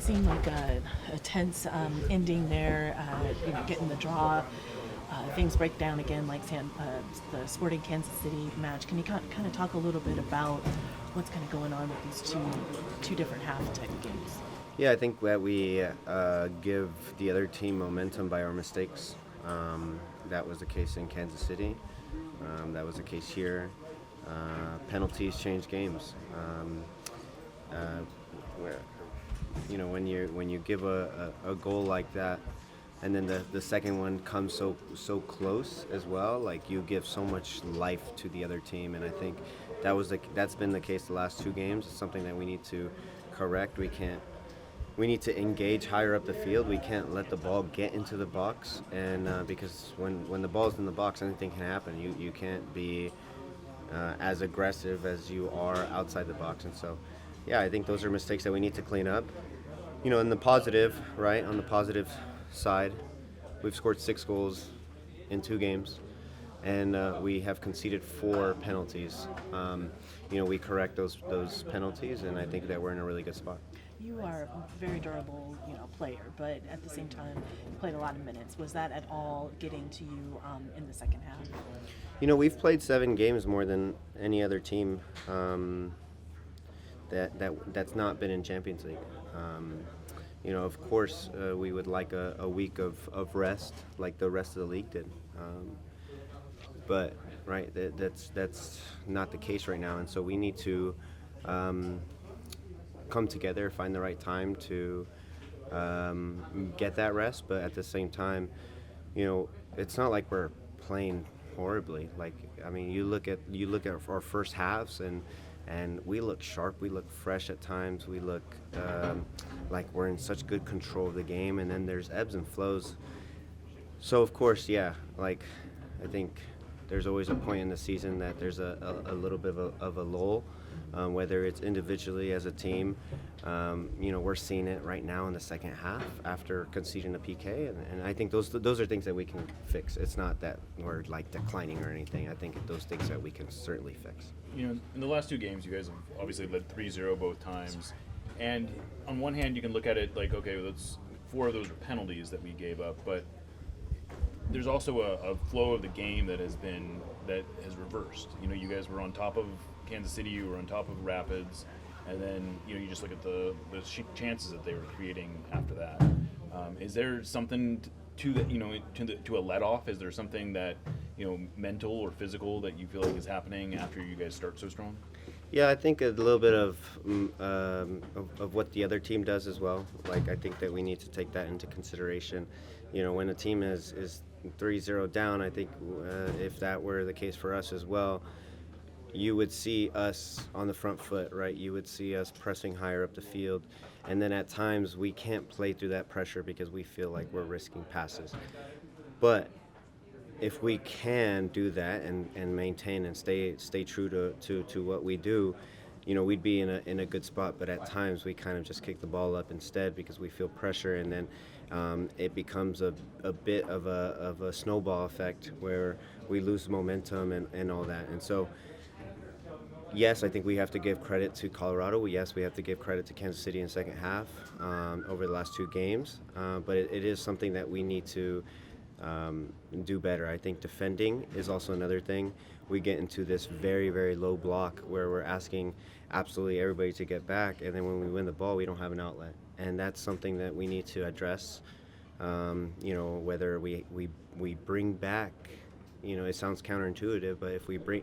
seemed like a tense ending there, getting the draw. Things break down again like the Sporting Kansas City match. Can you kind of talk a little bit about what's kind of going on with these two different half type of games? Yeah, I think that we give the other team momentum by our mistakes. That was the case in Kansas City. That was the case here. Penalties change games. Where, when you give a goal like that, and then the second one comes so close as well, like you give so much life to the other team, and I think that's been the case the last two games. It's something that we need to correct. We need to engage higher up the field. We can't let the ball get into the box, and because when the ball's in the box, anything can happen. You can't be as aggressive as you are outside the box, and so yeah, I think those are mistakes that we need to clean up. In the positive, right, on the positive side, we've scored 6 goals in 2 games, and we have conceded 4 penalties. We correct those penalties, and I think that we're in a really good spot. You are a very durable, player, but at the same time, you played a lot of minutes. Was that at all getting to you in the second half? We've played 7 games more than any other team that's not been in Champions League. Of course, we would like a week of rest, like the rest of the league did. But right, that's not the case right now, and so we need to come together, find the right time to get that rest. But at the same time, it's not like we're playing horribly. You look at our first halves, and we look sharp, we look fresh at times, we look like we're in such good control of the game, and then there's ebbs and flows. So of course, yeah, I think there's always a point in the season that there's a little bit of a lull, whether it's individually as a team. We're seeing it right now in the second half after conceding a PK, and I think those are things that we can fix. It's not that we're declining or anything. I think those things that we can certainly fix. In the last 2 games, you guys have obviously led 3-0 both times, and on one hand, you can look at it like, okay, that's 4 of those are penalties that we gave up, but there's also a flow of the game that has reversed. You guys were on top of Kansas City, you were on top of Rapids, and then you just look at the chances that they were creating after that. Is there something to that, to a let off? Is there something that mental or physical that you feel like is happening after you guys start so strong? Yeah, I think a little bit of what the other team does as well. I think that we need to take that into consideration. When a team is 3-0 down, I think if that were the case for us as well, you would see us on the front foot, right? You would see us pressing higher up the field, and then at times we can't play through that pressure because we feel like we're risking passes. But if we can do that and maintain and stay true to what we do, we'd be in a good spot. But at times we kind of just kick the ball up instead because we feel pressure, and then it becomes a bit of a snowball effect where we lose momentum and all that. And so, yes, I think we have to give credit to Colorado. Yes, we have to give credit to Kansas City in the second half over the last 2 games. But it is something that we need to do better. I think defending is also another thing. We get into this very, very low block where we're asking absolutely everybody to get back, and then when we win the ball, we don't have an outlet. And that's something that we need to address. Whether we bring back, it sounds counterintuitive, but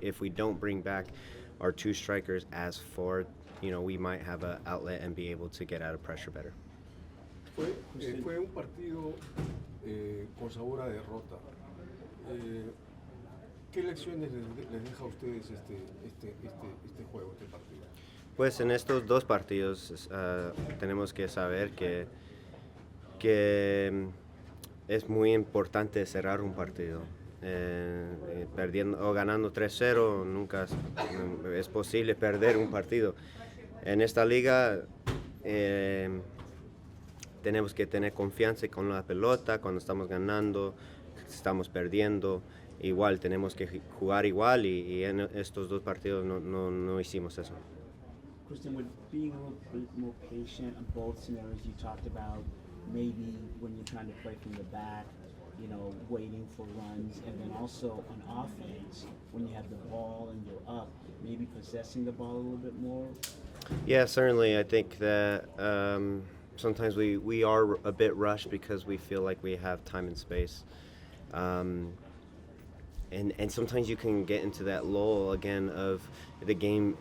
if we don't bring back our 2 strikers as far, we might have an outlet and be able to get out of pressure better. Fue un partido con sabor a derrota. ¿Qué lecciones les deja a ustedes este juego, este partido? Pues en estos 2 partidos tenemos que saber que es muy importante cerrar un partido. Perdiendo o ganando 3-0 nunca es posible perder un partido. En esta liga tenemos que tener confianza con la pelota cuando estamos ganando, estamos perdiendo. Igual tenemos que jugar igual y en estos 2 partidos no hicimos eso. Kristen, with being a little bit more patient on both scenarios you talked about, maybe when you're trying to play from the back, waiting for runs, and then also on offense, when you have the ball and you're up, maybe possessing the ball a little bit more? Yeah, certainly. I think that sometimes we are a bit rushed because we feel like we have time and space. And sometimes you can get into that lull again of the game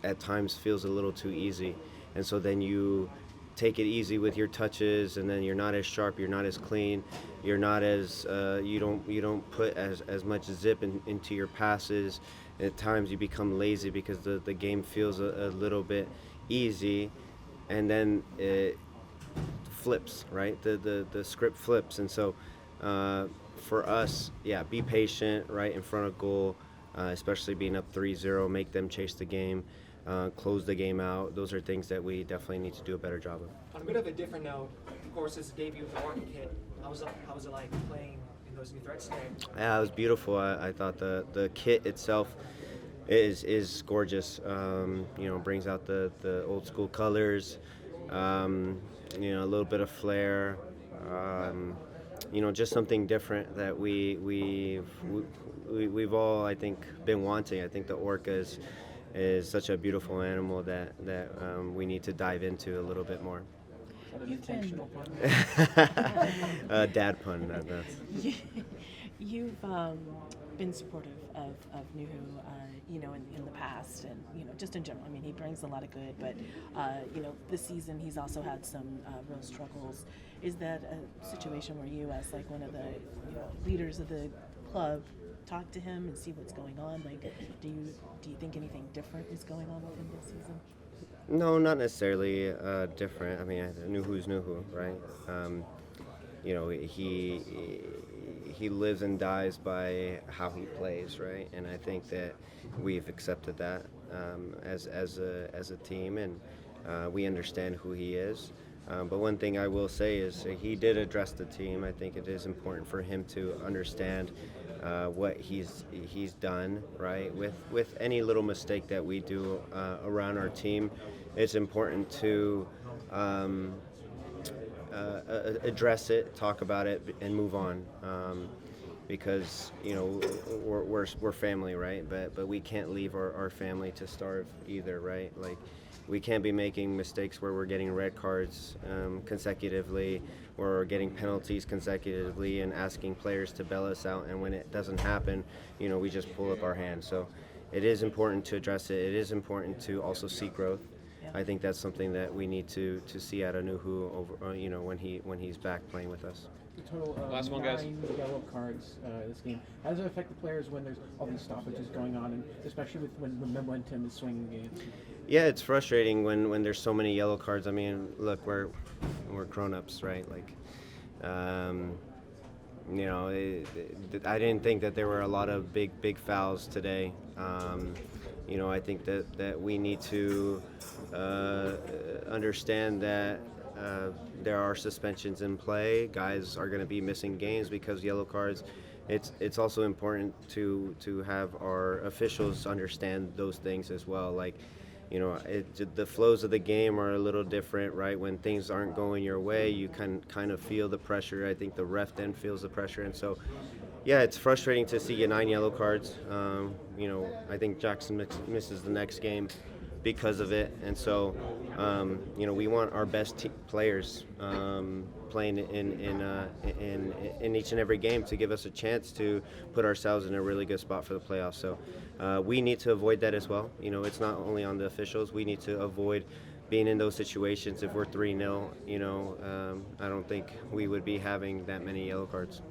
at times feels a little too easy. And so then you take it easy with your touches, and then you're not as sharp, you're not as clean, you're not as you don't put as much zip into your passes. At times you become lazy because the game feels a little bit easy, and then it flips, right? The script flips. And so for us, yeah, be patient right in front of goal, especially being up 3-0, make them chase the game, close the game out. Those are things that we definitely need to do a better job of. On a bit of a different note, of course, it's the debut of the Orca kit. How was it like playing in those new threats today? Yeah, it was beautiful. I thought the kit itself is gorgeous. Brings out the old school colors, a little bit of flair. Just something different that we've all, I think, been wanting. I think the Orca is such a beautiful animal that we need to dive into a little bit more. You've been, Dad pun. That's. you've been supportive of Nuhu, in the past, and just in general. I mean, he brings a lot of good, but this season he's also had some real struggles. Is that a situation where you, as like one of the leaders of the club, talk to him and see what's going on? Like, do you think anything different is going on with him this season? No, not necessarily different. I mean, Nuhu's Nuhu, right? He lives and dies by how he plays, right? And I think that we've accepted that as a team, and we understand who he is. But one thing I will say is he did address the team. I think it is important for him to understand what he's done, right? With any little mistake that we do around our team, it's important to address it, talk about it, and move on. Because we're family, right? But we can't leave our family to starve either, right? Like, we can't be making mistakes where we're getting red cards consecutively, or getting penalties consecutively, and asking players to bail us out. And when it doesn't happen, we just pull up our hands. So it is important to address it. It is important to also see growth. Yeah. I think that's something that we need to see out of Nuhu over, when he's back playing with us. The total Last one, 9 guys. yellow cards this game. How does it affect the players when there's all these stoppages going on, and especially when the momentum is swinging against you? Yeah, it's frustrating when there's so many yellow cards. I mean, look, we're grown-ups, right? Like, I didn't think that there were a lot of big fouls today. I think that we need to understand that there are suspensions in play. Guys are going to be missing games because yellow cards. It's also important to have our officials understand those things as well. Like, the flows of the game are a little different, right? When things aren't going your way, you can kind of feel the pressure. I think the ref then feels the pressure, and so, yeah, it's frustrating to see 9 yellow cards. I think Jackson misses the next game because of it, and so, we want our best players playing in each and every game to give us a chance to put ourselves in a really good spot for the playoffs. So we need to avoid that as well. It's not only on the officials. We need to avoid being in those situations. If we're 3-0, I don't think we would be having that many yellow cards.